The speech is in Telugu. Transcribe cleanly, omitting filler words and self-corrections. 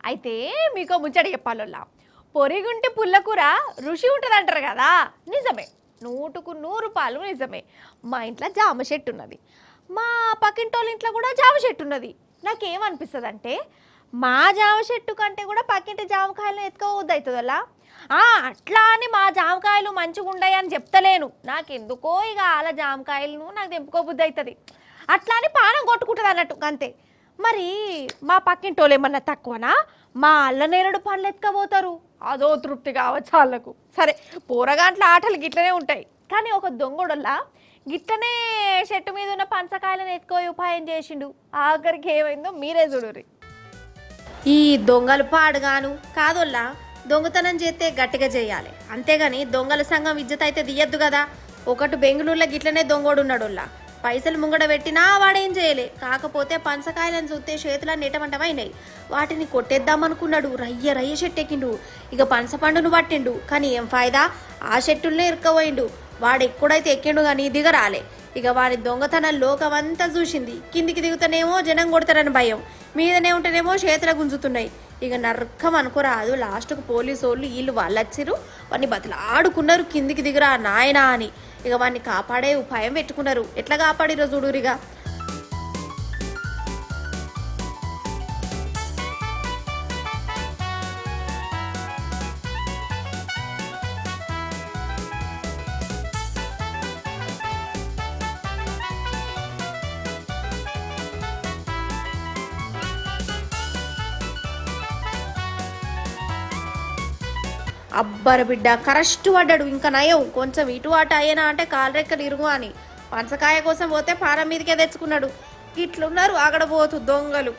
అయితే మీకు ముచ్చట చెప్పాలల్లా పొరిగుంటి పుల్లకూర రుచి ఉంటుంది అంటారు కదా. నిజమే, 100% నిజమే. మా ఇంట్లో జామ చెట్టు ఉన్నది, మా పక్కింటోళ్ళ ఇంట్లో కూడా జామ చెట్టు ఉన్నది. నాకేమనిపిస్తుంది అంటే మా జామ చెట్టు కంటే కూడా పక్కింటి జామకాయలను ఎత్తుకోవద్దు అవుతుందల్లా. అట్లా అని మా జామకాయలు మంచిగా ఉండయి అని చెప్తలేను. నాకెందుకో ఇక అలా జామకాయలను నాకు తెంపుకోబుద్ది అవుతుంది. అట్లా అని పానం కొట్టుకుంటుంది అన్నట్టు అంతే. మరి మా పక్కింటోళ్ళు ఏమన్నా తక్కువనా? మా అల్లనేరుడు పండ్లు ఎత్తుకపోతారు, అదో తృప్తి కావచ్చు వాళ్ళకు. సరే, పోరగాంట్ల ఆటలు గిట్లనే ఉంటాయి. కానీ ఒక దొంగడల్లా గిట్లనే చెట్టు మీద ఉన్న పంచకాయలను ఎత్తుకోయి ఉపాయం చేసిండు. ఆఖరికి ఏమైందో మీరే చూడుర్రి. ఈ దొంగలు పాడుగాను కాదోల్లా, దొంగతనం చేస్తే గట్టిగా చేయాలి, అంతేగాని దొంగల సంఘం ఇజ్జత అయితే తీయద్దు కదా. ఒకటి బెంగళూరులో గిట్లనే దొంగోడున్నాడోల్లా, పైసలు ముంగడ పెట్టినా వాడేం చేయలే. కాకపోతే పంచకాయలను చూస్తే చేతులన్నీ ఎటమంటమైనాయి. వాటిని కొట్టేద్దామనుకున్నాడు, రయ్య చెట్టెక్కిండు. ఇక పంచపండును పట్టిండు, కానీ ఏం ఫాయిదా, ఆ చెట్టుల్నే ఇరుక్కపోయిండు. వాడు ఎక్కడైతే ఎక్కిండు కానీ దిగరాలే. ఇక వాడి దొంగతనం లోకమంతా చూసింది. కిందికి దిగుతానేమో జనం కొడతారని భయం, మీదనే ఉంటేనేమో చేతుల గుంజుతున్నాయి. ఇక నరకం అనుకోరాదు. లాస్ట్కు పోలీసు వాళ్ళు వీళ్ళు వాళ్ళొచ్చిరు, వాడిని బతిలాడుకున్నారు కిందికి దిగురా నాయనా అని. ఇక వాడిని కాపాడే ఉపాయం పెట్టుకున్నారు. ఎట్లా కాపాడిరో చూడురిగా. అబ్బర బిడ్డ కరెక్ట్ పడ్డాడు. ఇంకా నయం, కొంచెం ఇటు అటు అయ్యేనా అంటే కాలరెక్కలు ఇరుగు అని పంచకాయ కోసం పోతే పానం మీదకే తెచ్చుకున్నాడు. ఇట్లున్నారు అక్కడ పోతు దొంగలు.